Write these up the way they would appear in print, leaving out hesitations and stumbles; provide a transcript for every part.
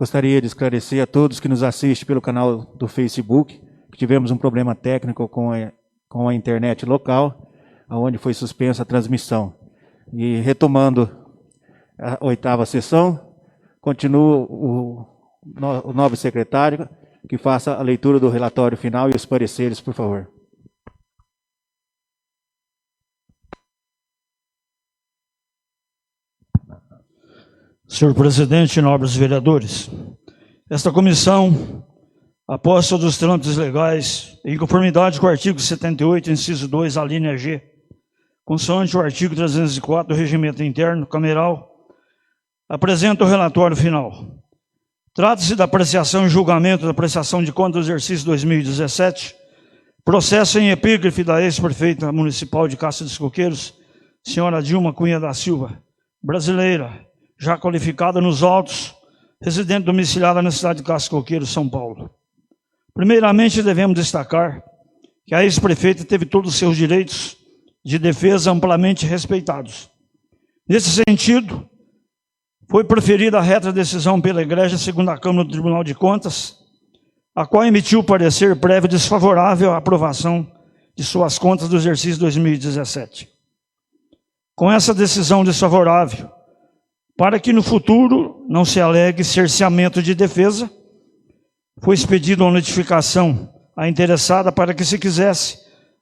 Gostaria de esclarecer a todos que nos assistem pelo canal do Facebook que tivemos um problema técnico com a internet local, onde foi suspensa a transmissão. E retomando a 8ª sessão, continua o novo secretário, que faça a leitura do relatório final e os pareceres, por favor. Senhor presidente, nobres vereadores, esta comissão, após todos os trâmites legais, em conformidade com o artigo 78, inciso 2, a linha G, consoante o artigo 304 do Regimento Interno Cameral, apresenta o relatório final. Trata-se da apreciação e julgamento da prestação de contas do exercício 2017, processo em epígrafe da ex-prefeita municipal de Castro dos Coqueiros, senhora Dilma Cunha da Silva, brasileira, já qualificada nos autos, residente domiciliada na cidade de Castro dos Coqueiros, São Paulo. Primeiramente, devemos destacar que a ex-prefeita teve todos os seus direitos de defesa amplamente respeitados. Nesse sentido, foi proferida a reta decisão pela Igreja segundo a Câmara do Tribunal de Contas, a qual emitiu parecer prévio desfavorável à aprovação de suas contas do exercício 2017. Com essa decisão desfavorável, para que no futuro não se alegue cerceamento de defesa, foi expedida uma notificação à interessada para que, se quisesse,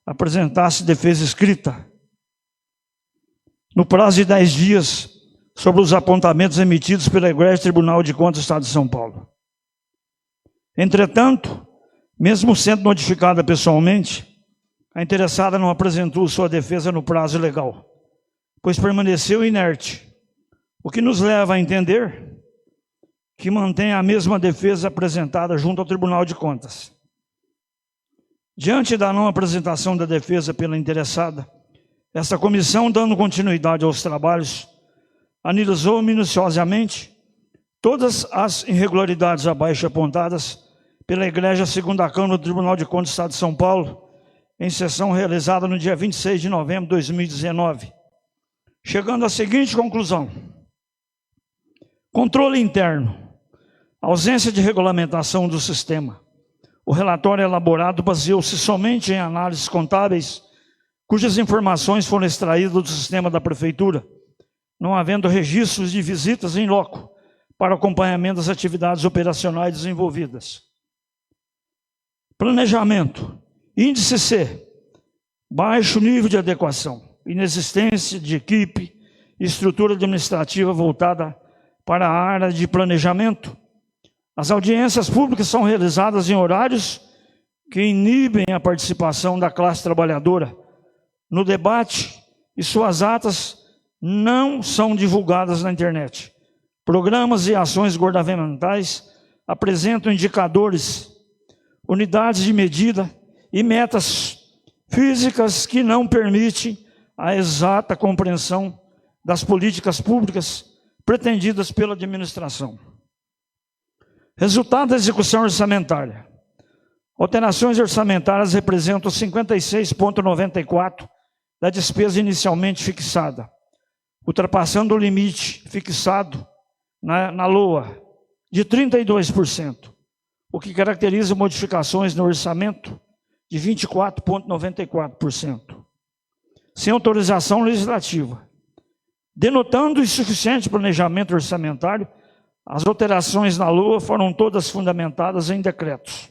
apresentasse defesa escrita no prazo de 10 dias sobre os apontamentos emitidos pela Igreja Tribunal de Contas do Estado de São Paulo. Entretanto, mesmo sendo notificada pessoalmente, a interessada não apresentou sua defesa no prazo legal, pois permaneceu inerte, o que nos leva a entender que mantém a mesma defesa apresentada junto ao Tribunal de Contas. Diante da não apresentação da defesa pela interessada, esta comissão, dando continuidade aos trabalhos, analisou minuciosamente todas as irregularidades abaixo apontadas pela Igreja segundo a Câmara do Tribunal de Contas do Estado de São Paulo, em sessão realizada no dia 26 de novembro de 2019, chegando à seguinte conclusão: controle interno, ausência de regulamentação do sistema. O relatório elaborado baseou-se somente em análises contábeis, cujas informações foram extraídas do sistema da Prefeitura, não havendo registros de visitas em loco para acompanhamento das atividades operacionais desenvolvidas. Planejamento. Índice C. Baixo nível de adequação, inexistência de equipe e estrutura administrativa voltada para a área de planejamento. As audiências públicas são realizadas em horários que inibem a participação da classe trabalhadora no debate e suas atas não são divulgadas na internet. Programas e ações governamentais apresentam indicadores, unidades de medida e metas físicas que não permitem a exata compreensão das políticas públicas pretendidas pela administração. Resultado da execução orçamentária. Alterações orçamentárias representam 56,94% da despesa inicialmente fixada, ultrapassando o limite fixado na LOA de 32%, o que caracteriza modificações no orçamento de 24,94%, sem autorização legislativa. Denotando insuficiente planejamento orçamentário, as alterações na LOA foram todas fundamentadas em decretos.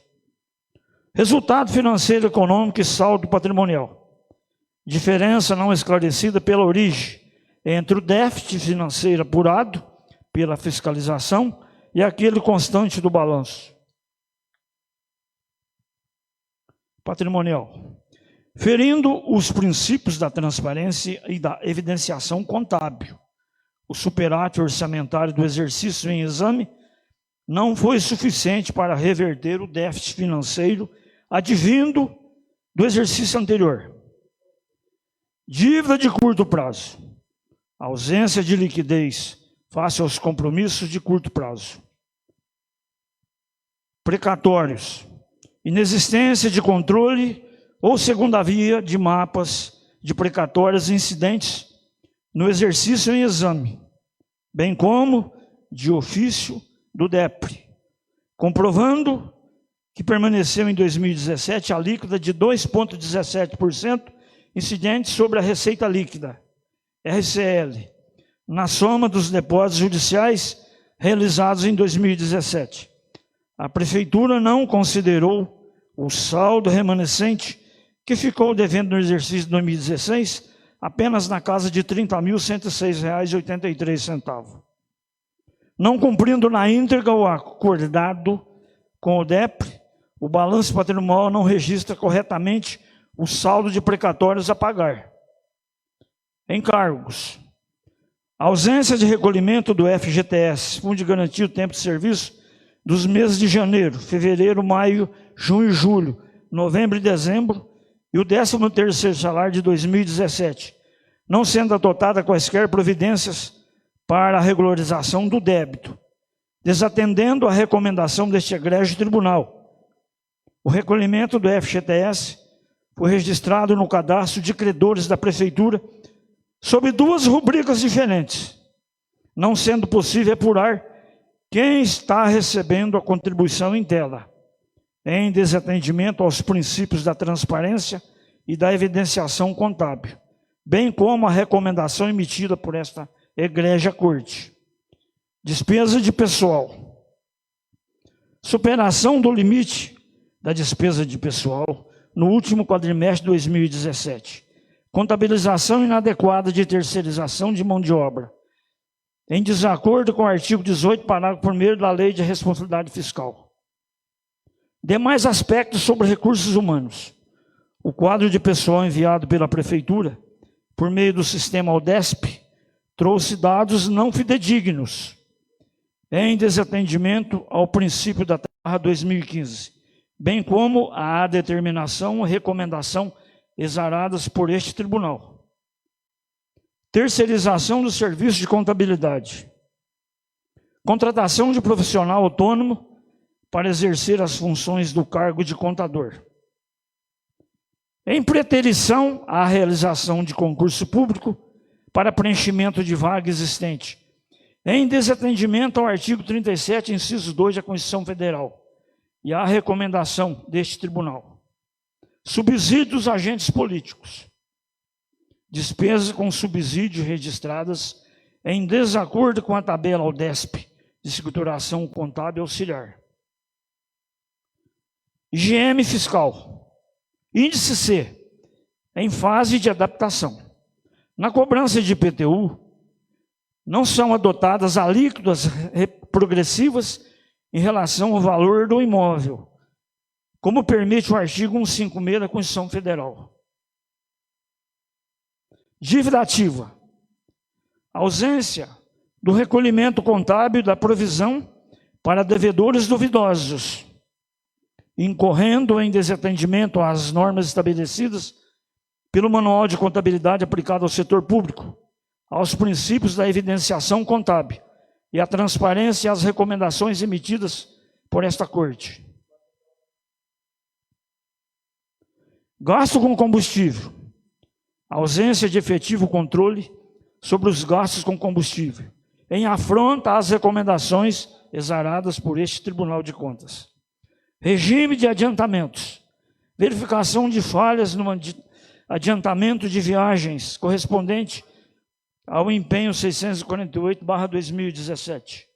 Resultado financeiro econômico e saldo patrimonial. Diferença não esclarecida pela origem entre o déficit financeiro apurado pela fiscalização e aquele constante do balanço. Patrimonial. Ferindo os princípios da transparência e da evidenciação contábil, o superávit orçamentário do exercício em exame não foi suficiente para reverter o déficit financeiro advindo do exercício anterior. Dívida de curto prazo. Ausência de liquidez face aos compromissos de curto prazo. Precatórios. Inexistência de controle ou segunda via de mapas de precatórios incidentes no exercício em exame, bem como de ofício do DEPRE, comprovando que permaneceu em 2017 a alíquota de 2,17% incidente sobre a receita líquida, RCL, na soma dos depósitos judiciais realizados em 2017. A Prefeitura não considerou o saldo remanescente que ficou devendo no exercício de 2016 apenas na casa de R$ 30.106,83. Não cumprindo na íntegra o acordado com o DEPRE, o balanço patrimonial não registra corretamente o saldo de precatórios a pagar. Encargos. A ausência de recolhimento do FGTS, Fundo de Garantia do Tempo de Serviço, dos meses de janeiro, fevereiro, maio, junho e julho, novembro e dezembro, e o 13º salário de 2017, não sendo adotada quaisquer providências para a regularização do débito, desatendendo a recomendação deste egrégio tribunal. O recolhimento do FGTS foi registrado no cadastro de credores da Prefeitura sob duas rubricas diferentes, não sendo possível apurar quem está recebendo a contribuição em tela, em desatendimento aos princípios da transparência e da evidenciação contábil, bem como a recomendação emitida por esta egrégia corte. Despesa de pessoal. Superação do limite da despesa de pessoal no último quadrimestre de 2017. Contabilização inadequada de terceirização de mão de obra, em desacordo com o artigo 18, parágrafo 1º da Lei de Responsabilidade Fiscal. Demais aspectos sobre recursos humanos. O quadro de pessoal enviado pela Prefeitura, por meio do sistema ODESP, trouxe dados não fidedignos, em desatendimento ao princípio da Terra 2015, bem como à determinação e recomendação exaradas por este tribunal. Terceirização do serviço de contabilidade. Contratação de profissional autônomo para exercer as funções do cargo de contador. Em preterição à realização de concurso público para preenchimento de vaga existente, em desatendimento ao artigo 37, inciso 2 da Constituição Federal e à recomendação deste tribunal. Subsídios a agentes políticos. Despesas com subsídio registradas em desacordo com a tabela ODESP de escrituração contábil auxiliar. IGM fiscal. Índice C, em fase de adaptação. Na cobrança de IPTU, não são adotadas alíquotas progressivas em relação ao valor do imóvel, como permite o artigo 156 da Constituição Federal. Dívida ativa. Ausência do recolhimento contábil da provisão para devedores duvidosos, incorrendo em desatendimento às normas estabelecidas pelo Manual de Contabilidade aplicado ao setor público, aos princípios da evidenciação contábil e à transparência e às recomendações emitidas por esta Corte. Gasto com combustível. Ausência de efetivo controle sobre os gastos com combustível, em afronta às recomendações exaradas por este Tribunal de Contas. Regime de adiantamentos. Verificação de falhas no adiantamento de viagens correspondente ao empenho 648/2017.